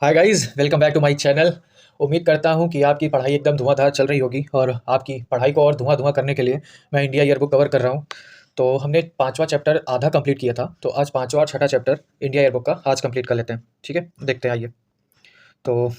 Hi guys, welcome back to my channel. उम्मीद करता हूँ कि आपकी पढ़ाई एकदम धुआंधार चल रही होगी और आपकी पढ़ाई को और धुआं धुआं करने के लिए मैं इंडिया ईयरबुक कवर कर रहा हूँ। तो हमने पाँचवा चैप्टर आधा कंप्लीट किया था, तो आज पाँचवा और छठा चैप्टर इंडिया ईयरबुक का आज कंप्लीट कर लेते हैं। ठीक है, देखते हैं आइए। तो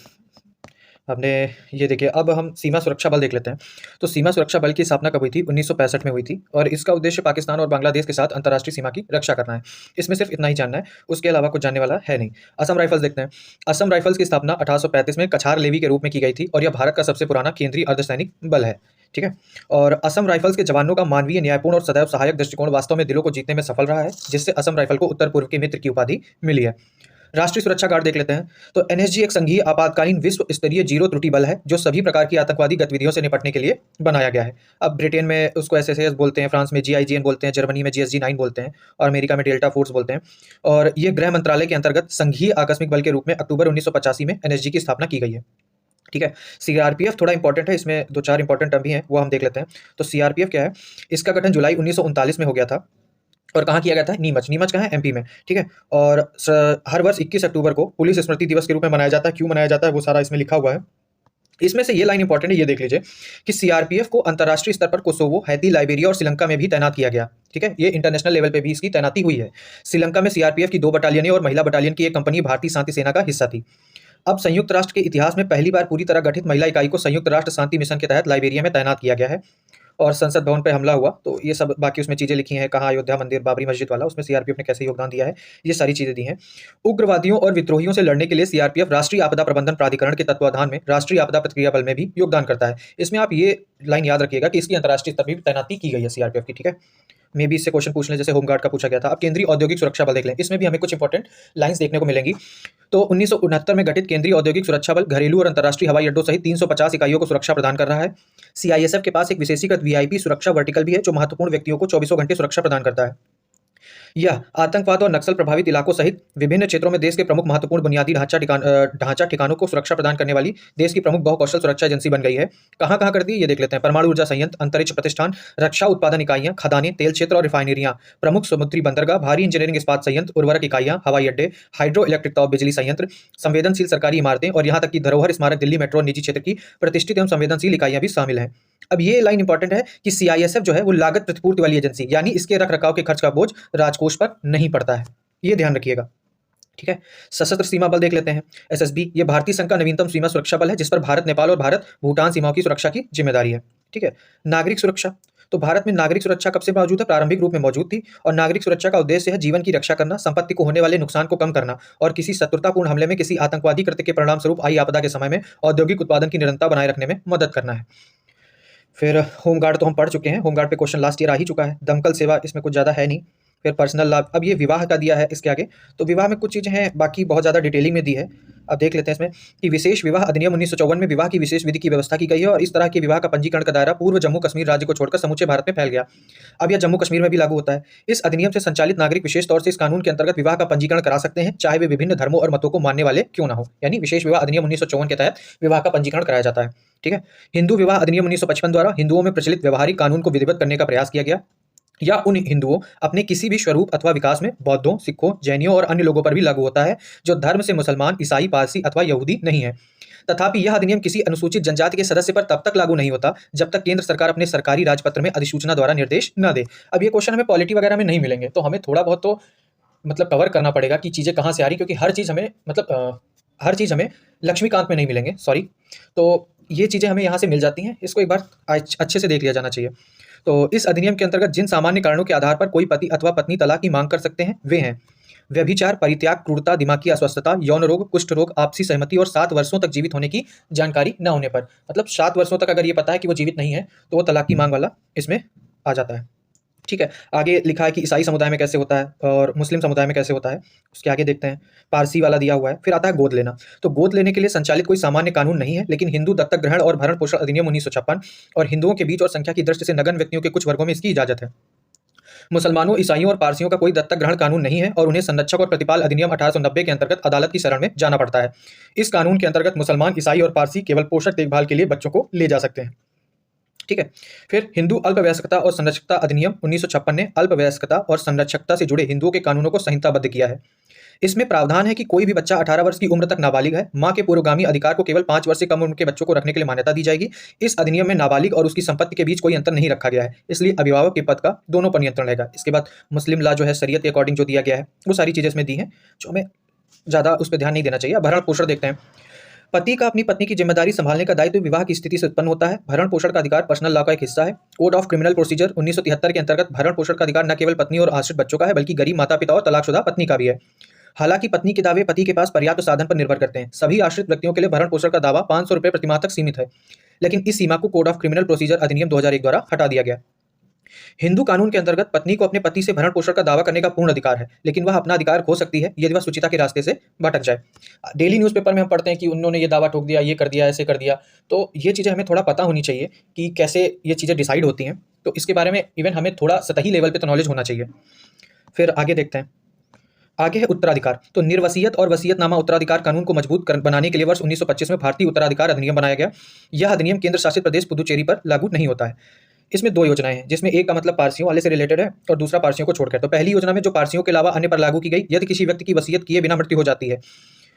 हमने ये देखिए, अब हम सीमा सुरक्षा बल देख लेते हैं। तो सीमा सुरक्षा बल की स्थापना कब हुई थी? 1965 में हुई थी और इसका उद्देश्य पाकिस्तान और बांग्लादेश के साथ अंतर्राष्ट्रीय सीमा की रक्षा करना है। इसमें सिर्फ इतना ही जानना है, उसके अलावा कुछ जानने वाला है नहीं। असम राइफल्स देखते हैं। असम राइफल्स की स्थापना 1835 में कछार लेवी के रूप में की गई थी और यह भारत का सबसे पुराना केंद्रीय अर्धसैनिक बल है। ठीक है। और असम राइफल्स के जवानों का मानवीय, न्यायपूर्ण और सदैव सहायक दृष्टिकोण वास्तव में दिलों को जीतने में सफल रहा है, जिससे असम राइफल को उत्तर पूर्व के मित्र की उपाधि मिली है। राष्ट्रीय सुरक्षा गार्ड देख लेते हैं। तो एनएसजी एक संघीय आपातकालीन विश्व स्तरीय जीरो त्रुटि बल है, जो सभी प्रकार की आतंकवादी गतिविधियों से निपटने के लिए बनाया गया है। अब ब्रिटेन में उसको एसएसएस बोलते हैं, फ्रांस में जीआईजीएन बोलते हैं, जर्मनी में जीएसजी 9 बोलते हैं और अमेरिका में डेल्टा फोर्स बोलते हैं। और ये गृह मंत्रालय के अंतर्गत संघीय आकस्मिक बल के रूप में अक्टूबर 1985 में एनएसजी की स्थापना की गई है। ठीक है। सीआरपीएफ थोड़ा इंपॉर्टेंट है, इसमें दो चार इंपॉर्टेंट टर्म भी हैं, वो हम देख लेते हैं। तो सीआरपीएफ क्या है? इसका गठन जुलाई 1939 में हो गया था और कहाँ किया गया था? नीमच। नीमच कहाँ है? एमपी में। ठीक है। और हर वर्ष 21 अक्टूबर को पुलिस स्मृति दिवस के रूप में मनाया जाता है। क्यों मनाया जाता है वो सारा इसमें लिखा हुआ है। इसमें से ये लाइन इंपॉर्टेंट है, ये देख लीजिए कि सीआरपीएफ को अंतर्राष्ट्रीय स्तर पर कोसोवो, हैती, लाइबेरिया और श्रीलंका में भी तैनात किया गया। ठीक है, ये इंटरनेशनल लेवल पे भी इसकी तैनाती हुई है। श्रीलंका में सीआरपीएफ की 2 बटालियनें और महिला बटालियन की एक कंपनी भारतीय शांति सेना का हिस्सा थी। अब संयुक्त राष्ट्र के इतिहास में पहली बार पूरी तरह गठित महिला इकाई को संयुक्त राष्ट्र शांति मिशन के तहत लाइबेरिया में तैनात किया गया है। और संसद भवन पे हमला हुआ, तो ये सब बाकी उसमें चीज़ें लिखी हैं, कहाँ अयोध्या मंदिर, बाबरी मस्जिद वाला, उसमें सीआरपीएफ ने कैसे योगदान दिया है, ये सारी चीज़ें दी हैं। उग्रवादियों और विद्रोहियों से लड़ने के लिए सीआरपीएफ राष्ट्रीय आपदा प्रबंधन प्राधिकरण के तत्वाधान में राष्ट्रीय आपदा प्रतिक्रिया बल में भी योगदान करता है। इसमें आप ये लाइन याद रखिएगा कि इसकी अंतर्राष्ट्रीय स्तर पर भी तैनाती की गई है सीआरपीएफ की। ठीक है, मे भी इससे क्वेश्चन पूछ लें, जैसे होमगार्ड का पूछा गया था। अब केंद्रीय औद्योगिक सुरक्षा बल देख लें, इसमें भी हमें कुछ इंपॉर्टेंट लाइन्स देखने को मिलेंगी। तो 1969 में गठित केंद्रीय औद्योगिक सुरक्षा बल घरेलू और अंतर्राष्ट्रीय हवाई अड्डों सहित 350 इकाइयों को सुरक्षा प्रदान कर रहा है। सीआईएसएफ के पास एक विशेषीकृत वीआईपी सुरक्षा वर्टिकल भी है, जो महत्वपूर्ण व्यक्तियों को 24 घंटे सुरक्षा प्रदान करता है। यह आतंकवाद और नक्सल प्रभावित इलाकों सहित विभिन्न क्षेत्रों में देश के प्रमुख महत्वपूर्ण बुनियादी ढांचा ठिकानों को सुरक्षा प्रदान करने वाली देश की प्रमुख बहुकौशल सुरक्षा एजेंसी बन गई है। कहाँ कहाँ करती है ये देख लेते हैं। परमाणु ऊर्जा संयंत्र, अंतरिक्ष प्रतिष्ठान, रक्षा उत्पादन इकाइयां, खदानें, तेल क्षेत्र और रिफाइनरियां, प्रमुख समुद्री बंदरगाह, भारी इंजीनियरिंग इस्पात संयंत्र, उर्वरक इकाइयां, हवाई अड्डे, हाइड्रो इलेक्ट्रिक ताप बिजली संयंत्र, संवेदनशील सरकारी इमारतें और यहां तक कि धरोहर स्मारक, दिल्ली मेट्रो और निजी क्षेत्र की प्रतिष्ठित एवं संवेदनशील इकाइयां भी शामिल हैं। अब ये लाइन इंपॉर्टेंट है कि सीआईएसएफ जो है वो लागत प्रतिपूर्ति वाली एजेंसी, यानी इसके रख रखाव के खर्च का बोझ राजकोष पर नहीं पड़ता है, ये ध्यान रखिएगा। ठीक है। सशस्त्र सीमा बल देख लेते हैं। एसएसबी, ये भारतीय संघ का नवीनतम सीमा सुरक्षा बल है, जिस पर भारत, नेपाल और भारत भूटान सीमाओं की सुरक्षा की जिम्मेदारी है। ठीक है। नागरिक सुरक्षा, तो भारत में नागरिक सुरक्षा कब से मौजूद है? प्रारंभिक रूप में मौजूद थी और नागरिक सुरक्षा का उद्देश्य है जीवन की रक्षा करना, संपत्ति को होने वाले नुकसान को कम करना और किसी शत्रुतापूर्ण हमले में किसी आतंकवादी कृत्य के परिणाम स्वरूप आई आपदा के समय में औद्योगिक उत्पादन की निरंतरता बनाए रखने में मदद करना है। फिर होमगार्ड तो हम पढ़ चुके हैं, होमगार्ड पे क्वेश्चन लास्ट ईयर आ ही चुका है। दमकल सेवा, इसमें कुछ ज़्यादा है नहीं। फिर पर्सनल लाभ, अब ये विवाह का दिया है इसके आगे, तो विवाह में कुछ चीज़ें हैं, बाकी बहुत ज़्यादा डिटेलिंग में दी है। अब देख लेते हैं इसमें कि विशेष विवाह अधिनियम 1954 में विवाह की विशेष विधि की व्यवस्था की गई है और इस तरह के विवाह का पंजीकरण का दायरा पूर्व जम्मू कश्मीर राज्य को छोड़कर समूचे भारत में फैल गया। अब यह जम्मू कश्मीर में भी लागू होता है। इस अधिनियम से संचालित नागरिक विशेष तौर से इस कानून के अंतर्गत विवाह का पंजीकरण करा सकते हैं, चाहे वे विभिन्न धर्मों और मतों को मानने वाले क्यों ना हो। यानी विशेष विवाह अधिनियम 1954 के तहत विवाह का पंजीकरण कराया जाता है। ठीक है। हिंदू विवाह अधिनियम 1955 द्वारा हिंदुओं में प्रचलित व्यवहारिक कानून को विधिवत करने का प्रयास किया गया, या उन हिंदुओं अपने किसी भी स्वरूप अथवा विकास में बौद्धों, सिखों, जैनियों और अन्य लोगों पर भी लागू होता है जो धर्म से मुसलमान, ईसाई, पारसी अथवा यहूदी नहीं है। तथापि यह अधिनियम किसी अनुसूचित जनजाति के सदस्य पर तब तक लागू नहीं होता जब तक केंद्र सरकार अपने सरकारी राजपत्र में अधिसूचना द्वारा निर्देश न दे। अब ये क्वेश्चन हमें पॉलिटी वगैरह में नहीं मिलेंगे, तो हमें थोड़ा बहुत तो मतलब कवर करना पड़ेगा कि चीज़ें कहाँ से आ रही, क्योंकि हर चीज़ हमें हर चीज़ हमें लक्ष्मीकांत में नहीं मिलेंगे, सॉरी। तो ये चीज़ें हमें यहाँ से मिल जाती हैं, इसको एक बार अच्छे से देख लिया जाना चाहिए। तो इस अधिनियम के अंतर्गत जिन सामान्य कारणों के आधार पर कोई पति अथवा पत्नी तलाक की मांग कर सकते हैं वे हैं व्यभिचार, परित्याग, क्रूरता, दिमागी अस्वस्थता, यौन रोग, कुष्ठ रोग, आपसी सहमति और 7 वर्षों तक जीवित होने की जानकारी न होने पर। मतलब 7 वर्षों तक अगर ये पता है कि वो जीवित नहीं है तो वो तलाक की मांग वाला इसमें आ जाता है। ठीक है। आगे लिखा है कि ईसाई समुदाय में कैसे होता है और मुस्लिम समुदाय में कैसे होता है, उसके आगे देखते हैं। पारसी वाला दिया हुआ है। फिर आता है गोद लेना। तो गोद लेने के लिए संचालित कोई सामान्य कानून नहीं है, लेकिन हिंदू दत्तक ग्रहण और भरण पोषण अधिनियम 1956 और हिंदुओं के बीच और संख्या की दृष्टि से नगण्य व्यक्तियों के कुछ वर्गों में इसकी इजाजत है। मुसलमानों, ईसाइयों और पारसियों का कोई दत्तक ग्रहण कानून नहीं है और उन्हें संरक्षक और प्रतिपाल अधिनियम 1890 के अंतर्गत अदालत की शरण में जाना पड़ता है। इस कानून के अंतर्गत मुसलमान, ईसाई और पारसी केवल पोषक देखभाल के लिए बच्चों को ले जा सकते हैं। ठीक है। फिर हिंदू अल्पवयस्कता और संरक्षकता अधिनियम 1956 ने अल्पवयस्कता और संरक्षकता से जुड़े हिंदुओं के कानूनों को संहिताबद्ध किया है। इसमें प्रावधान है कि कोई भी बच्चा 18 वर्ष की उम्र तक नाबालिग है, मां के पूर्वगामी अधिकार को केवल 5 वर्ष से कम उम्र के बच्चों को रखने के लिए मान्यता दी जाएगी। इस अधिनियम में नाबालिग और उसकी संपत्ति के बीच कोई अंतर नहीं रखा गया है, इसलिए अभिभावक के पद का दोनों पर नियंत्रण रहेगा। इसके बाद मुस्लिम लॉ जो है शरीयत के अकॉर्डिंग जो दिया गया है वो सारी चीजें इसमें दी हैं, जो हमें ज्यादा उस पर ध्यान नहीं देना चाहिए। भरण पोषण देखते हैं। पति का अपनी पत्नी की जिम्मेदारी संभालने का दायित्व विवाह की स्थिति से उत्पन्न होता है। भरण पोषण का अधिकार पर्सनल लॉ का एक हिस्सा है। कोड ऑफ क्रिमिनल प्रोसीजर 1973 के अंतर्गत भरण पोषण का अधिकार न केवल पत्नी और आश्रित बच्चों का है, बल्कि गरीब माता पिता और तलाकशुदा पत्नी का भी है। हालांकि पत्नी के दावे पति के पास पर्याप्त साधन पर निर्भर करते हैं। सभी आश्रित व्यक्तियों के लिए भरण पोषण का दावा 500 रुपये प्रतिमाह तक सीमित है, लेकिन इस सीमा को कोड ऑफ क्रिमिनल प्रोसीजर अधिनियम 2001 द्वारा हटा दिया गया। हिंदू कानून के अंतर्गत पत्नी को अपने पति से भरण पोषण का दावा करने का पूर्ण अधिकार है, लेकिन वह अपना अधिकार खो सकती है यदि वह सुचिता के रास्ते से भटक जाए। डेली न्यूज़पेपर में हम पढ़ते हैं कि उन्होंने ये दावा ठोक दिया, ये कर दिया, ऐसे कर दिया। तो ये चीज़ें हमें थोड़ा पता होनी चाहिए कि कैसे ये चीज़ें डिसाइड होती हैं। तो इसके बारे में इवन हमें थोड़ा सतही लेवल पे तो नॉलेज होना चाहिए। फिर आगे देखते हैं। आगे है उत्तराधिकार। तो निर्वसीयत और वसीयतनामा उत्तराधिकार कानून को मजबूत बनाने के लिए वर्ष 1925 में भारतीय उत्तराधिकार अधिनियम बनाया गया। यह अधिनियम केंद्र शासित प्रदेश पुदुचेरी पर लागू नहीं होता है। इसमें दो योजनाएं हैं, जिसमें एक का मतलब पारसियों वाले से रिलेटेड है और दूसरा पारसियों को छोड़कर। तो पहली योजना में जो पारसियों के अलावा अन्य पर लागू की गई, यदि किसी व्यक्ति की वसीयत किए बिना मृत्यु हो जाती है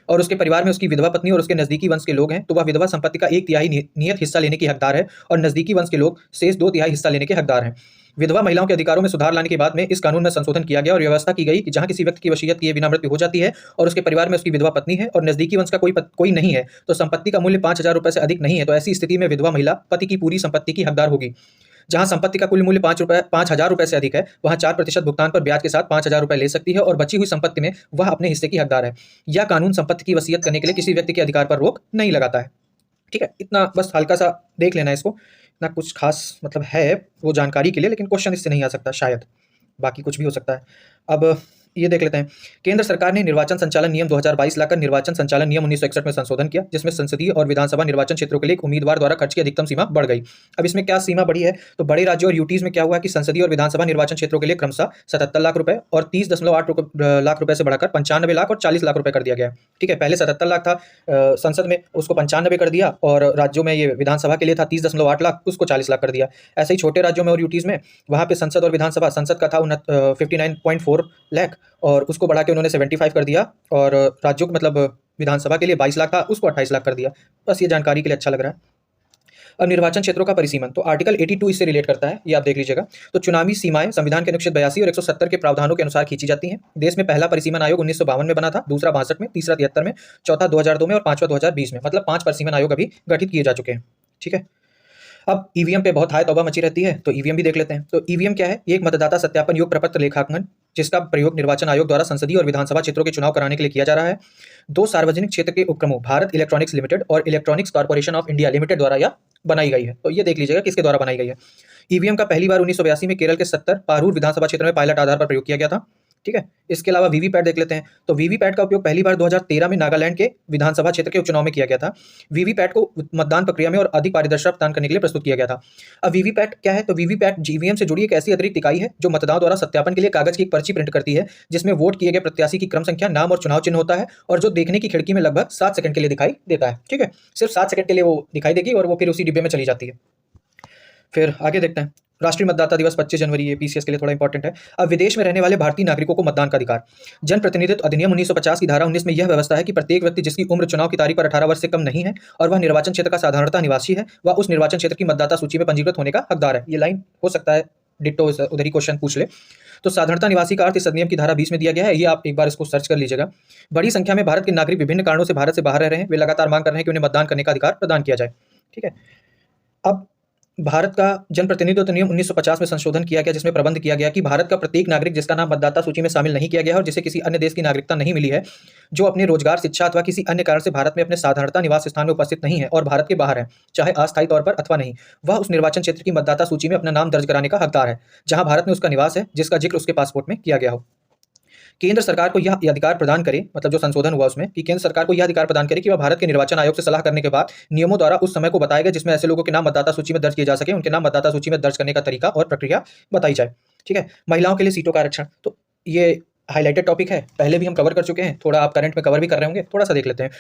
और उसके परिवार में उसकी विधवा पत्नी और उसके नजदीकी वंश के लोग हैं, तो वह विधवा संपत्ति का 1/3 नियत हिस्सा लेने की हकदार है और नजदीकी वंश के लोग शेष 2/3 हिस्सा लेने के हकदार हैं। विधवा महिलाओं के अधिकारों में सुधार लाने के बाद में इस कानून में संशोधन किया गया और व्यवस्था की गई कि जहां किसी व्यक्ति की वसीयत किए बिना मृत्यु हो जाती है और उसके परिवार में उसकी विधवा पत्नी है और नजदीकी वंश का कोई नहीं है, तो संपत्ति का मूल्य 5,000 रुपये से अधिक नहीं है, तो ऐसी स्थिति में विधवा महिला पति की पूरी संपत्ति की हकदार होगी। जहां संपत्ति का कुल मूल्य 5,000 रुपये से अधिक है, वहां 4% भुगतान पर ब्याज के साथ 5,000 रुपये ले सकती है और बची हुई संपत्ति में वह अपने हिस्से की हकदार है। यह कानून संपत्ति की वसीयत करने के लिए किसी व्यक्ति के अधिकार पर रोक नहीं लगाता है। ठीक है, इतना बस हल्का सा देख लेना है इसको। इतना कुछ खास मतलब है वो जानकारी के लिए, लेकिन क्वेश्चन इससे नहीं आ सकता शायद, बाकी कुछ भी हो सकता है। अब ये देख लेते हैं। केंद्र सरकार ने निर्वाचन संचालन नियम 2022 लाकर निर्वाचन संचालन नियम 1961 में संशोधन किया, जिसमें संसदीय और विधानसभा निर्वाचन क्षेत्रों के लिए उम्मीदवार द्वारा खर्च की अधिकतम सीमा बढ़ गई। अब इसमें क्या सीमा बढ़ी है, तो बड़े राज्यों और यूटीज में क्या हुआ कि संसदीय और विधानसभा निर्वाचन क्षेत्रों के लिए क्रमशः 77 लाख रुपए और 30.8 लाख रुपए से बढ़ाकर 95 लाख और 40 लाख रुपए कर दिया गया। ठीक है, पहले 77 लाख था संसद में, उसको 95 कर दिया, और राज्यों में ये विधानसभा के लिए था 30.8 लाख, उसको 40 लाख कर दिया। ऐसे ही छोटे राज्यों में और यूटीज में वहाँ पे संसद और विधानसभा, संसद का था 59.4 लाख और उसको बढ़ा के उन्होंने 75 कर दिया, और राज्यों को मतलब विधानसभा के लिए 22 लाख था, उसको 28 लाख कर दिया। बस ये जानकारी के लिए अच्छा लग रहा है। अब निर्वाचन क्षेत्रों का परिसीमन, तो आर्टिकल 82 इससे रिलेट करता है, ये आप देख लीजिएगा। तो चुनावी सीमाएं संविधान के अनुच्छेद 82 और 170 के प्रावधानों के अनुसार खींची जाती हैं। देश में पहला परिसीमन आयोग 1952 में बना था, दूसरा 62 में, तीसरा 73 में, चौथा 2002 में और पांचवा 2020 में। मतलब 5 परिसीमन आयोग अभी गठित किए जा चुके हैं। ठीक है, अब ईवीएम पे बहुत हाय तौबा मची रहती है, तो ईवीएम भी देख लेते हैं। तो ईवीएम क्या है, ये एक मतदाता सत्यापन योग प्रपत्र लेखांकन, जिसका प्रयोग निर्वाचन आयोग द्वारा संसदीय और विधानसभा क्षेत्रों के चुनाव कराने के लिए किया जा रहा है। दो सार्वजनिक क्षेत्र के उपक्रमों भारत इलेक्ट्रॉनिक्स लिमिटेड और electronics corporation of India limited द्वारा यह बनाई गई है। तो ये देख लीजिएगा किसके द्वारा बनाई गई है। ईवीएम का पहली बार 1982 में केरल के 70 पारूर विधानसभा क्षेत्र में पायलट आधार पर प्रयोग किया गया था। ठीक है, इसके अलावा वीवीपैट देख लेते हैं। तो वीवीपैट का उपयोग पहली बार 2013 में नागालैंड के विधानसभा क्षेत्र के उपचुनाव में किया गया था। वीवीपैट को मतदान प्रक्रिया में और अधिक पारदर्शिता प्रदान करने के लिए प्रस्तुत किया गया था। अब वीवीपैट क्या है, तो वीवीपैट ईवीएम से जुड़ी एक ऐसी अतिरिक्त इकाई है जो मतदाताओं द्वारा सत्यापन के लिए कागज की एक पर्ची प्रिंट करती है, जिसमें वोट किए गए प्रत्याशी की क्रम संख्या, नाम और चुनाव चिन्ह होता है, और जो देखने की खिड़की में लगभग 7 सेकंड के लिए दिखाई देता है। ठीक है, सिर्फ 7 सेकंड के लिए वो दिखाई देगी और वो फिर उसी डिब्बे में चली जाती है। फिर आगे देखते हैं। राष्ट्रीय मतदाता दिवस 25 जनवरी, ये पीसीएस के लिए थोड़ा इंपॉर्टेंट है। अब विदेश में रहने वाले भारतीय नागरिकों को मतदान का अधिकार। जन प्रतिनिधित्व अधिनियम 1950 की धारा 19 में यह व्यवस्था है कि प्रत्येक व्यक्ति जिसकी उम्र चुनाव की तारीख पर 18 वर्ष से कम नहीं है और वह निर्वाचन क्षेत्र का साधारणतः निवासी है, वह उस निर्वाचन क्षेत्र की मतदाता सूची में पंजीकृत होने का हकदार है। ये लाइन हो सकता है डिट्टो उधर ही क्वेश्चन पूछ ले। तो साधारणता निवासी का अर्थ इस अधिनियम की धारा 20 में दिया गया है, ये आप एक बार इसको सर्च कर लीजिएगा। बड़ी संख्या में भारत के नागरिक विभिन्न कारणों से भारत से बाहर रह रहे हैं, वे लगातार मांग कर रहे हैं कि उन्हें मतदान करने का अधिकार प्रदान किया जाए। ठीक है, अब भारत का जन प्रतिनिधित्व नियम 1950 में संशोधन किया गया, जिसमें प्रबंध किया गया कि भारत का प्रत्येक नागरिक जिसका नाम मतदाता सूची में शामिल नहीं किया गया है और जिसे किसी अन्य देश की नागरिकता नहीं मिली है, जो अपने रोजगार, शिक्षा अथवा किसी अन्य कारण से भारत में अपने साधारणता निवास स्थान में उपस्थित नहीं है और भारत के बाहर है, चाहे अस्थायी तौर पर अथवा नहीं, वह उस निर्वाचन क्षेत्र की मतदाता सूची में अपना नाम दर्ज कराने का हकदार है जहां भारत में उसका निवास है, जिसका जिक्र उसके पासपोर्ट में किया गया हो। केंद्र सरकार को यह अधिकार प्रदान करे, मतलब जो संशोधन हुआ उसमें, कि केंद्र सरकार को यह अधिकार प्रदान करे कि वह भारत के निर्वाचन आयोग से सलाह करने के बाद नियमों द्वारा उस समय को बताएगा जिसमें ऐसे लोगों के नाम मतदाता सूची में दर्ज किए जा सके, उनके नाम मतदाता सूची में दर्ज करने का तरीका और प्रक्रिया बताई जाए। ठीक है, महिलाओं के लिए सीटों का आरक्षण, तो ये हाईलाइटेड टॉपिक है, पहले भी हम कवर कर चुके हैं, थोड़ा आप करंट में कवर भी कर रहे होंगे। थोड़ा सा देख लेते हैं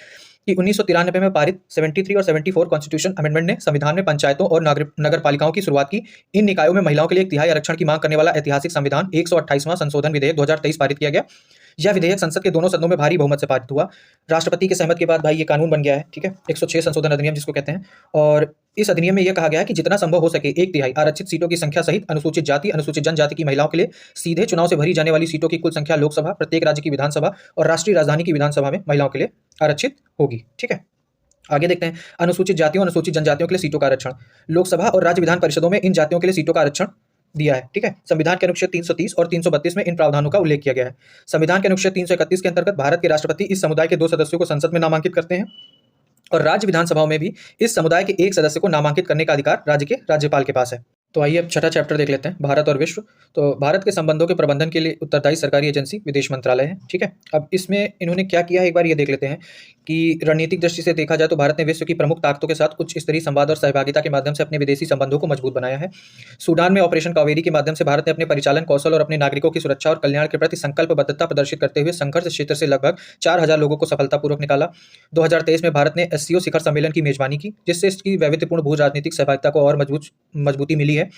कि 1993 में पारित 73 और 74 कॉन्स्टिट्यूशन अमेंडमेंट ने संविधान में पंचायतों और नगर पालिकाओं की शुरुआत की। इन निकायों में महिलाओं के लिए 1/3 आरक्षण की मांग करने वाला ऐतिहासिक संविधान 128वां संशोधन विधेयक 2023 पारित किया गया। यह विधेयक संसद के दोनों सदनों में भारी बहुमत से पारित हुआ। राष्ट्रपति के सहमति के बाद भाई ये कानून बन गया है, ठीक है, 106 संशोधन अधिनियम जिसको कहते हैं। और इस अधिनियम में यह कहा गया है कि जितना संभव हो सके 1/3 आरक्षित सीटों की संख्या सहित अनुसूचित जाति, अनुसूचित जनजाति की महिलाओं के लिए सीधे चुनाव से भरी जाने वाली सीटों की कुल संख्या लोकसभा, प्रत्येक राज्य की विधानसभा और राष्ट्रीय राजधानी की विधानसभा में महिलाओं के लिए आरक्षित होगी, ठीक है। आगे देखते हैं, अनुसूचित जातियों, अनुसूचित जनजातियों के लिए सीटों का आरक्षण। लोकसभा और राज्य विधान परिषदों में इन जातियों के लिए सीटों का आरक्षण दिया है, ठीक है। संविधान के अनुच्छेद 330 और 332 में इन प्रावधानों का उल्लेख किया गया है। संविधान के अनुच्छेद 331 के अंतर्गत भारत के राष्ट्रपति इस समुदाय के 2 सदस्यों को संसद में नामांकित करते हैं और राज्य विधानसभाओं में भी इस समुदाय के 1 सदस्य को नामांकित करने का अधिकार राज्य के राज्यपाल के पास है। तो आइए अब छठा चैप्टर देख लेते हैं, भारत और विश्व। तो भारत के संबंधों के प्रबंधन के लिए उत्तरदायी सरकारी एजेंसी विदेश मंत्रालय है, ठीक है। अब इसमें इन्होंने क्या किया है एक बार ये देख लेते हैं कि रणनीतिक दृष्टि से देखा जाए तो भारत ने विश्व की प्रमुख ताकतों के साथ उच्च स्तरीय संवाद और सहभागिता के माध्यम से अपने विदेशी संबंधों को मजबूत बनाया है। सूडान में ऑपरेशन कावेरी के माध्यम से भारत ने अपने परिचालन कौशल और अपने नागरिकों की सुरक्षा और कल्याण के प्रति संकल्पबद्धता प्रदर्शित करते हुए संघर्ष क्षेत्र से लगभग 4000 लोगों को सफलतापूर्वक निकाला। 2023 में भारत ने एससीओ शिखर सम्मेलन की मेजबानी की, जिससे इसकी वैविध्यपूर्ण भू राजनीतिक सहभागिता को और मजबूती मिली है।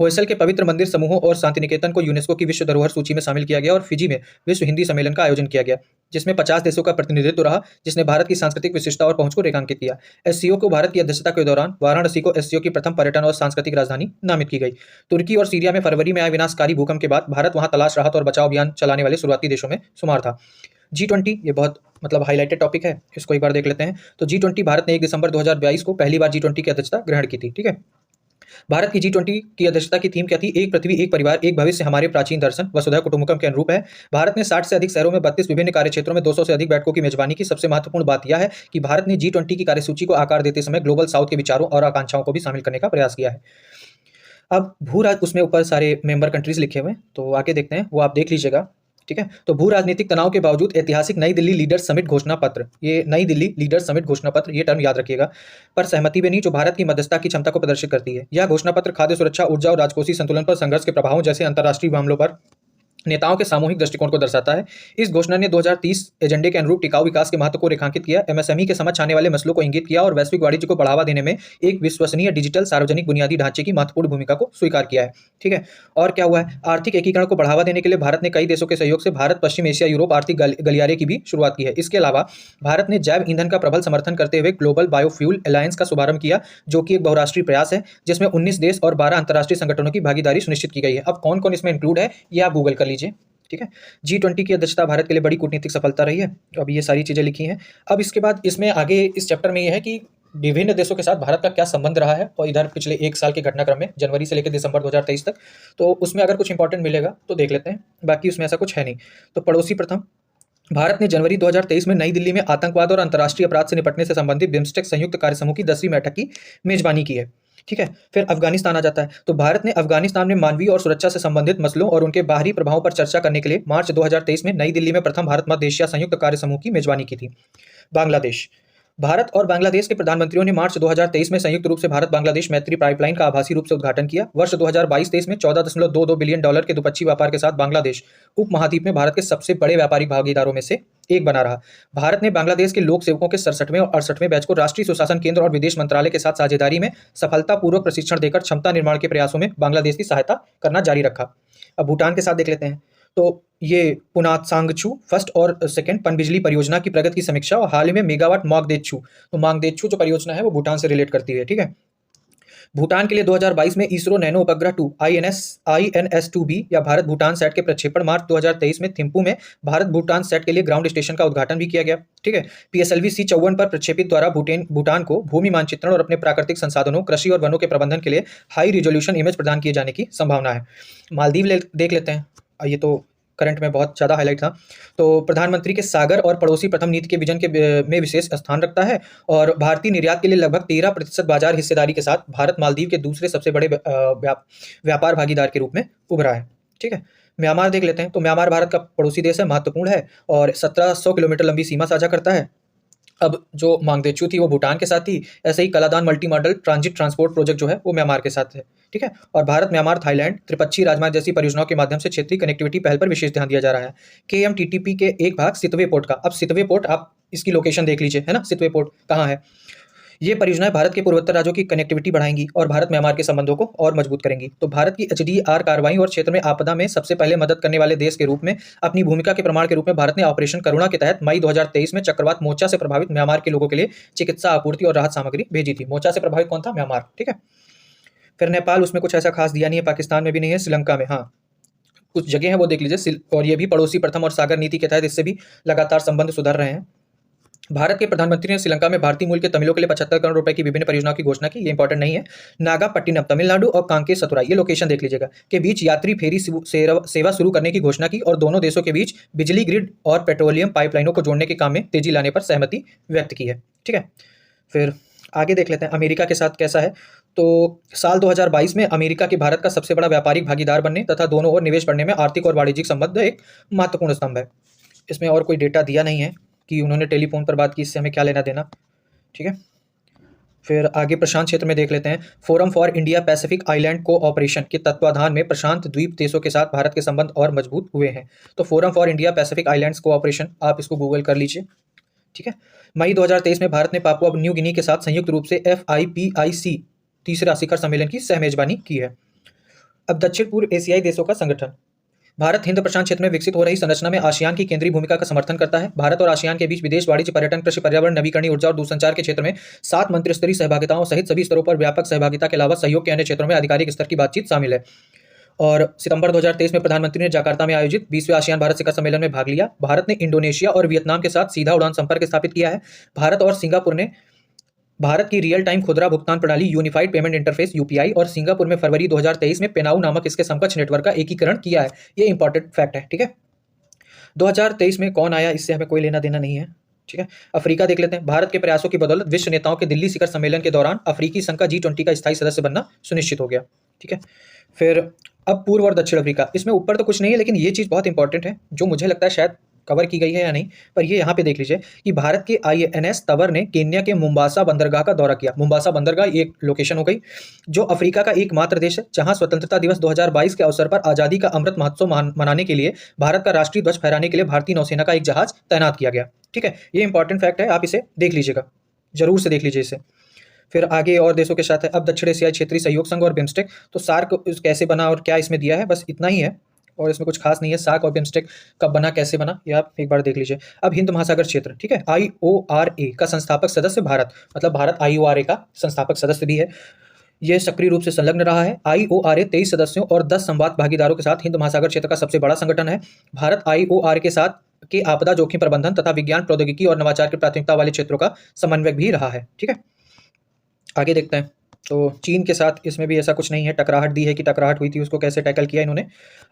होयसल के पवित्र मंदिर समूहों और शांति निकेतन को यूनेस्को की विश्व धरोहर सूची में शामिल किया गया और फिजी में विश्व हिंदी सम्मेलन का आयोजन किया गया, जिसमें 50 देशों का प्रतिनिधित्व रहा, जिसने भारत की सांस्कृतिक विशिष्टता और पहुंच को रेखांकित किया। एससीओ को भारत की अध्यक्षता के दौरान वाराणसी को एससीओ की प्रथम पर्यटन और सांस्कृतिक राजधानी नामित की गई। तुर्की और सीरिया में फरवरी में आए विनाशकारी भूकंप के बाद भारत वहां तलाश, राहत और बचाव अभियान चलाने वाले शुरुआती देशों में शुमार था। G20 ये बहुत हाईलाइटेड टॉपिक है, इसको एक बार देख लेते हैं। तो G20 भारत ने 1 दिसंबर 2022 को पहली बार G20 की अध्यक्षता ग्रहण की थी, ठीक है। भारत की G20 की अध्यक्षता की थीम क्या थी? एक पृथ्वी, एक परिवार, एक भविष्य, हमारे प्राचीन दर्शन, वसुधैव कुटुंबकम के अनुरूप है। भारत ने 60 से अधिक शहरों में 32 विभिन्न कार्य क्षेत्रों में 200 से अधिक बैठकों की मेजबानी की। सबसे महत्वपूर्ण बात यह है कि भारत ने G20 की कार्यसूची को आकार देते समय ग्लोबल साउथ के विचारों और आकांक्षाओं को भी शामिल करने का प्रयास किया है। अब उसमें ऊपर सारे मेंबर कंट्रीज लिखे हुए हैं, तो आगे देखते हैं, वो आप देख लीजिएगा, ठीक है। तो भू राजनीतिक तनाव के बावजूद ऐतिहासिक नई दिल्ली लीडर्स समिट घोषणा पत्र, ये नई दिल्ली लीडर्स समिट घोषणा पत्र, ये टर्म याद रखिएगा, पर सहमति भी नहीं, जो भारत की मध्यस्थता की क्षमता को प्रदर्शित करती है। यह घोषणा पत्र खाद्य सुरक्षा, ऊर्जा और राजकोषीय संतुलन पर संघर्ष के प्रभावों जैसे अंतर्राष्ट्रीय मामलों पर नेताओं के सामूहिक दृष्टिकोण को दर्शाता है। इस घोषणा ने 2030 एजेंडे के अनुरूप टिकाऊ विकास के महत्व को रेखांकित किया, एमएसएमई के समक्ष आने वाले मसलों को इंगित किया और वैश्विक वाणिज्य को बढ़ावा देने में एक विश्वसनीय डिजिटल सार्वजनिक बुनियादी ढांचे की महत्वपूर्ण भूमिका को स्वीकार किया है, ठीक है। और क्या हुआ है? आर्थिक एकीकरण को बढ़ावा देने के लिए भारत ने कई देशों के सहयोग से भारत, पश्चिम एशिया, यूरोप आर्थिक गलियारे की भी शुरुआत की है। इसके अलावा भारत ने जैव ईंधन का प्रबल समर्थन करते हुए ग्लोबल बायोफ्यूल अलायंस का शुभारंभ किया, जो कि एक बहुराष्ट्रीय प्रयास है जिसमें 19 देश और 12 अंतर्राष्ट्रीय संगठनों की भागीदारी सुनिश्चित की गई है। अब कौन कौन इसमें इंक्लूड है ये आप गूगल कर लीजिए, ठीक है। G20 की अध्यक्षता भारत के लिए बड़ी कूटनीतिक सफलता रही है। अब ये सारी चीजें लिखी हैं। अब इसके बाद इसमें आगे इस चैप्टर में ये है कि विभिन्न देशों के साथ भारत का क्या संबंध रहा है और इधर पिछले 1 साल के घटनाक्रम में जनवरी से लेकर दिसंबर 2023 तक, तो उसमें अगर कुछ इंपॉर्टेंट मिलेगा तो देख लेते हैं, बाकी उसमें ऐसा कुछ है नहीं। तो पड़ोसी प्रथम, भारत ने जनवरी 2023 में नई दिल्ली में आतंकवाद और अंतर्राष्ट्रीय अपराध से निपटने से संबंधित बिम्स्टेक संयुक्त कार्य समूह की 10वीं बैठक की मेजबानी की है, ठीक है। फिर अफगानिस्तान आ जाता है। तो भारत ने अफगानिस्तान में मानवीय और सुरक्षा से संबंधित मसलों और उनके बाहरी प्रभावों पर चर्चा करने के लिए मार्च 2023 में नई दिल्ली में प्रथम भारत मध्य एशिया संयुक्त कार्य समूह की मेजबानी की थी। बांग्लादेश, भारत और बांग्लादेश के प्रधानमंत्रियों ने मार्च 2023 में संयुक्त रूप से भारत बांग्लादेश मैत्री पाइपलाइन का आभासी रूप से उद्घाटन किया। वर्ष 2022-23 में $14.22 बिलियन के द्विपक्षीय व्यापार के साथ बांग्लादेश उपमहाद्वीप में भारत के सबसे बड़े व्यापारिक भागीदारों में से एक बना रहा। भारत ने बांग्लादेश के लोक सेवकों के 67वें और 68वें बैच को राष्ट्रीय सुशासन केंद्र और विदेश मंत्रालय के साथ साझेदारी में सफलतापूर्वक प्रशिक्षण देकर क्षमता निर्माण के प्रयासों में बांग्लादेश की सहायता करना जारी रखा। अब भूटान के साथ देख लेते हैं। तो ये पुनातसांगचू फर्स्ट और सेकंड पनबिजली परियोजना की प्रगति की समीक्षा और हाल ही में मेगावाट मांगदेचू, तो मांगदेचू जो परियोजना है वो भूटान से रिलेट करती है, ठीक है। भूटान के लिए 2022 में इसरो नैनो उपग्रह 2 INS-2B या भारत भूटान सैट के प्रक्षेपण, मार्च 2023 में थिम्पू में भारत भूटान सैट के लिए ग्राउंड स्टेशन का उद्घाटन भी किया गया, ठीक है। PSLV C-54 पर प्रक्षेपित द्वारा भूटान को भूमि मानचित्रण और अपने प्राकृतिक संसाधनों, कृषि और वनों के प्रबंधन के लिए हाई रिजोल्यूशन इमेज प्रदान किए जाने की संभावना है। मालदीव देख लेते हैं, ये तो करंट में बहुत ज़्यादा हाईलाइट था। तो प्रधानमंत्री के सागर और पड़ोसी प्रथम नीति के विजन के में विशेष स्थान रखता है और भारतीय निर्यात के लिए लगभग 13% बाजार हिस्सेदारी के साथ भारत मालदीव के दूसरे सबसे बड़े व्यापार भागीदार के रूप में उभरा है, ठीक है। म्यांमार देख लेते हैं। तो म्यांमार भारत का पड़ोसी देश है, महत्वपूर्ण है और 1700 किलोमीटर लंबी सीमा साझा करता है। अब जो मांगदेचू थी वो भूटान के साथ थी, ऐसे ही Kaladan multi modal transit transport project जो है वो म्यांमार के साथ है, ठीक है। और भारत म्यांमार थाईलैंड त्रिपक्षीय राजमार्ग जैसी परियोजनाओं के माध्यम से क्षेत्रीय कनेक्टिविटी पहल पर विशेष ध्यान दिया जा रहा है। KMTTP के एक भाग सितवे पोर्ट का, अब सितवे पोर्ट आप इसकी लोकेशन देख लीजिए, है ना, सितवे पोर्ट कहाँ है। ये परियोजनाएं भारत के पूर्वोत्तर राज्यों की कनेक्टिविटी बढ़ाएंगी और भारत म्यांमार के संबंधों को और मजबूत करेंगी। तो भारत की एचडीआर कार्रवाई और क्षेत्र में आपदा में सबसे पहले मदद करने वाले देश के रूप में अपनी भूमिका के प्रमाण के रूप में भारत ने ऑपरेशन करुणा के तहत मई 2023 में चक्रवात मोर्चा से प्रभावित म्यांमार के लोगों के लिए चिकित्सा आपूर्ति और राहत सामग्री भेजी थी। मोर्चा से प्रभावित कौन था? म्यांमार। ठीक है। फिर नेपाल, उसमें कुछ ऐसा खास दिया नहीं है, पाकिस्तान में भी नहीं है, श्रीलंका में हाँ कुछ जगह है वो देख लीजिए। और ये भी पड़ोसी प्रथम और सागर नीति के तहत इससे भी लगातार संबंध सुधर रहे हैं। भारत के प्रधानमंत्री ने श्रीलंका में भारतीय मूल के तमिलों के लिए 75 करोड़ रुपए की विभिन्न परियोजनाओं की घोषणा की। ये इंपॉर्टेंट नहीं है। नागापट्टिनम तमिलनाडु और कांके सतुराई, ये लोकेशन देख लीजिएगा, के बीच यात्री फेरी सेवा शुरू करने की घोषणा की और दोनों देशों के बीच बिजली ग्रिड और पेट्रोलियम पाइपलाइनों को जोड़ने के काम में तेजी लाने पर सहमति व्यक्त की है। ठीक है। फिर आगे देख लेते हैं अमेरिका के साथ कैसा है। तो साल 2022 में अमेरिका के भारत का सबसे बड़ा व्यापारिक भागीदार बनने तथा दोनों ओर निवेश बढ़ने में आर्थिक और वाणिज्यिक संबंध एक महत्वपूर्ण स्तंभ है। इसमें और कोई डेटा दिया नहीं है कि उन्होंने टेलीफोन पर बात की, इससे हमें क्या लेना देना। ठीक है। फिर आगे प्रशांत क्षेत्र में देख लेते हैं। Forum for India Pacific island cooperation के तत्वाधान में प्रशांत द्वीप देशों के साथ भारत के संबंध और मजबूत हुए हैं। तो forum for India Pacific islands cooperation, आप इसको गूगल कर लीजिए। ठीक है। मई 2023 में भारत ने पापुआ न्यू गिनी के साथ संयुक्त रूप से FIPIC तीसरा शिखर सम्मेलन की सह मेजबानी की है। अब दक्षिण पूर्व एशियाई देशों का संगठन। भारत हिंद प्रशांत क्षेत्र में विकसित हो रही संरचना में आसियान की केंद्रीय भूमिका का समर्थन करता है। भारत और आसियान के बीच विदेश, वाणिज्य, पर्यटन, कृषि, पर्यावरण, नवीकरणीय ऊर्जा और दूरसंचार के क्षेत्र में 7 मंत्रिस्तरीय सहभागिताओं सहित सभी स्तरों पर व्यापक सहभागिता के अलावा सहयोग के अन्य क्षेत्रों में आधिकारिक स्तर की बातचीत शामिल है। और सितंबर 2023 में प्रधानमंत्री ने जकार्ता में आयोजित 20वें आसियान भारत शिखर सम्मेलन में भाग लिया। भारत ने इंडोनेशिया और वियतनाम के साथ सीधा उड़ान संपर्क स्थापित किया है। भारत और सिंगापुर ने भारत की रियल टाइम खुदरा भुगतान प्रणाली यूनिफाइड पेमेंट इंटरफेस UPI और सिंगापुर में फरवरी 2023 में पेनाउ नामक इसके समकक्ष नेटवर्क का एकीकरण किया है। ये इंपॉर्टेंट फैक्ट है। ठीक है। 2023 में कौन आया, इससे हमें कोई लेना देना नहीं है। ठीक है। अफ्रीका देख लेते हैं। भारत के प्रयासों की बदौलत विश्व नेताओं के दिल्ली शिखर सम्मेलन के दौरान अफ्रीकी संघ का G20 का स्थायी सदस्य बनना सुनिश्चित हो गया। ठीक है। फिर अब पूर्व और दक्षिण अफ्रीका, इसमें ऊपर तो कुछ नहीं है, लेकिन ये चीज़ बहुत इंपॉर्टेंट है जो मुझे लगता है शायद कवर की गई है या नहीं, पर ये यहाँ पे देख लीजिए कि भारत के INS तवर ने केन्या के मुम्बासा बंदरगाह का दौरा किया। मुम्बासा बंदरगाह एक लोकेशन हो गई जो अफ्रीका का एकमात्र देश है जहां स्वतंत्रता दिवस 2022 के अवसर पर आज़ादी का अमृत महोत्सव मनाने के लिए भारत का राष्ट्रीय ध्वज फहराने के लिए भारतीय नौसेना का एक जहाज तैनात किया गया। ठीक है। ये इंपॉर्टेंट फैक्ट है, आप इसे देख लीजिएगा, जरूर से देख लीजिए इसे। फिर आगे और देशों के साथ है। अब दक्षिण एशियाई क्षेत्रीय सहयोग संघ और बिम्स्टेक। तो सार्क कैसे बना और क्या इसमें दिया है, बस इतना ही है और इसमें कुछ खास नहीं है। सार्क और बिम्स्टेक कब बना, कैसे बना, ये आप एक बार देख लीजिए। अब हिंद महासागर क्षेत्र, ठीक है, IORA का संस्थापक सदस्य भारत, मतलब भारत IORA का संस्थापक सदस्य भी है। यह सक्रिय रूप से संलग्न रहा है। IORA 23 सदस्यों और 10 संवाद भागीदारों के साथ हिंद महासागर क्षेत्र का सबसे बड़ा संगठन है। भारत IORA के साथ के आपदा जोखिम प्रबंधन तथा विज्ञान, प्रौद्योगिकी और नवाचार की प्राथमिकता वाले क्षेत्रों का समन्वयक भी रहा है। ठीक है। आगे देखते हैं। तो चीन के साथ इसमें भी ऐसा कुछ नहीं है। टकराहट दी है कि टकराहट हुई थी, उसको कैसे टैकल किया इन्होंने।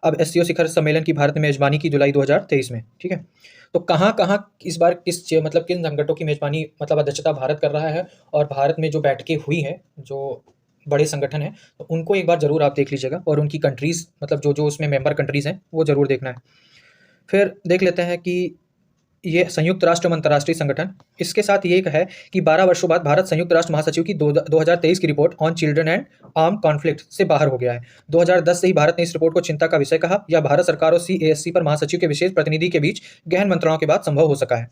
अब SCO शिखर सम्मेलन की भारत ने मेजबानी की जुलाई 2023 में। ठीक है। तो कहाँ कहाँ इस बार मतलब किन संगठनों की मेजबानी मतलब अध्यक्षता भारत कर रहा है और भारत में जो बैठकें हुई हैं जो बड़े संगठन हैं तो उनको एक बार जरूर आप देख लीजिएगा और उनकी कंट्रीज़ मतलब जो जो उसमें मेंबर कंट्रीज़ हैं वो जरूर देखना है। फिर देख लेते हैं कि ये संयुक्त राष्ट्र अंतर्राष्ट्रीय संगठन, इसके साथ ये एक है कि 12 वर्षों बाद भारत संयुक्त राष्ट्र महासचिव की 2023 की report on children and arm conflict से बाहर हो गया है। 2010 से ही भारत ने इस रिपोर्ट को चिंता का विषय कहा। यह भारत सरकार और CASC पर महासचिव के विशेष प्रतिनिधि के बीच गहन मंत्रणाओं के बाद संभव हो सका है।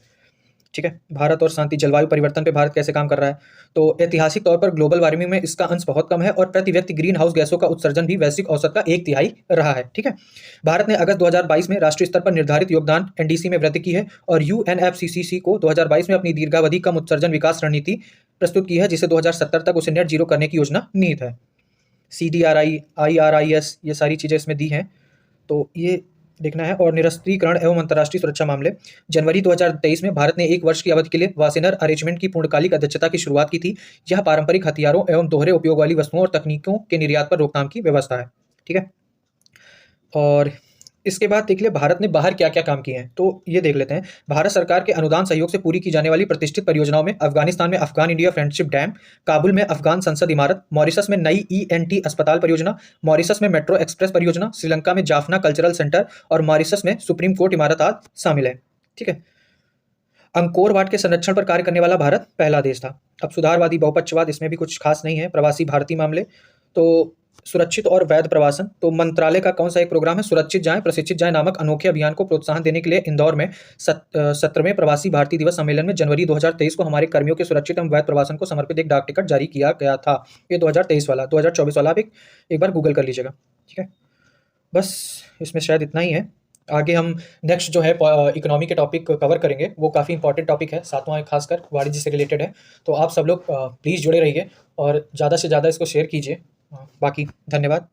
ठीक है। भारत और शांति, जलवायु परिवर्तन पे भारत कैसे काम कर रहा है। तो ऐतिहासिक तौर पर ग्लोबल वार्मिंग में इसका अंश बहुत कम है और प्रति व्यक्ति ग्रीन हाउस गैसों का उत्सर्जन भी वैश्विक औसत का 1/3 रहा है। ठीक है। भारत ने अगस्त 2022 में राष्ट्रीय स्तर पर निर्धारित योगदान NDC में वृद्धि की है और UNFCCC को 2022 में अपनी दीर्घावधि कम उत्सर्जन विकास रणनीति प्रस्तुत की है जिसे 2070 तक उसे नेट जीरो करने की योजना निहित है। CDRI, IRIS ये सारी चीज़ें इसमें दी हैं, तो ये देखना है। और निरस्त्रीकरण एवं अंतर्राष्ट्रीय सुरक्षा मामले, जनवरी 2023 में भारत ने 1 वर्ष की अवधि के लिए वासेनर अरेंजमेंट की पूर्णकालिक अध्यक्षता की शुरुआत की थी। यह पारंपरिक हथियारों एवं दोहरे उपयोग वाली वस्तुओं और तकनीकों के निर्यात पर रोकथाम की व्यवस्था है। ठीक है। और इसके बाद देख लिया भारत ने बाहर क्या क्या काम किए हैं, तो ये देख लेते हैं। भारत सरकार के अनुदान सहयोग से पूरी की जाने वाली प्रतिष्ठित परियोजनाओं में अफगानिस्तान में Afghan India friendship dam, Kabul में अफगान संसद इमारत, मॉरिशस में नई ENT अस्पताल परियोजना, मॉरिशस में मेट्रो एक्सप्रेस परियोजना, श्रीलंका में जाफना कल्चरल सेंटर और मॉरिशस में सुप्रीम कोर्ट इमारत आदि शामिल है। ठीक है। अंकोर वाट के संरक्षण पर कार्य करने वाला भारत पहला देश था। अब सुधारवादी बहुपक्षवाद, इसमें भी कुछ खास नहीं है। प्रवासी भारतीय मामले, तो सुरक्षित और वैध प्रवासन, तो मंत्रालय का कौन सा एक प्रोग्राम है, सुरक्षित जाएं प्रशिक्षित जाएं नामक अनोखे अभियान को प्रोत्साहन देने के लिए इंदौर में 17वें प्रवासी भारतीय दिवस सम्मेलन में जनवरी 2023 को हमारे कर्मियों के सुरक्षित एवं वैध प्रवासन को समर्पित एक डाक टिकट जारी किया गया था। ये 2023 वाला, 2024 वाला आप एक बार गूगल कर लीजिएगा। ठीक है, बस इसमें शायद इतना ही है। आगे हम नेक्स्ट जो है इकोनॉमी के टॉपिक कवर करेंगे, वो काफ़ी इंपॉर्टेंट टॉपिक है, 7वां खासकर वाणिज्य से रिलेटेड है। तो आप सब लोग प्लीज़ जुड़े रहिए और ज़्यादा से ज़्यादा इसको शेयर कीजिए। बाकी धन्यवाद।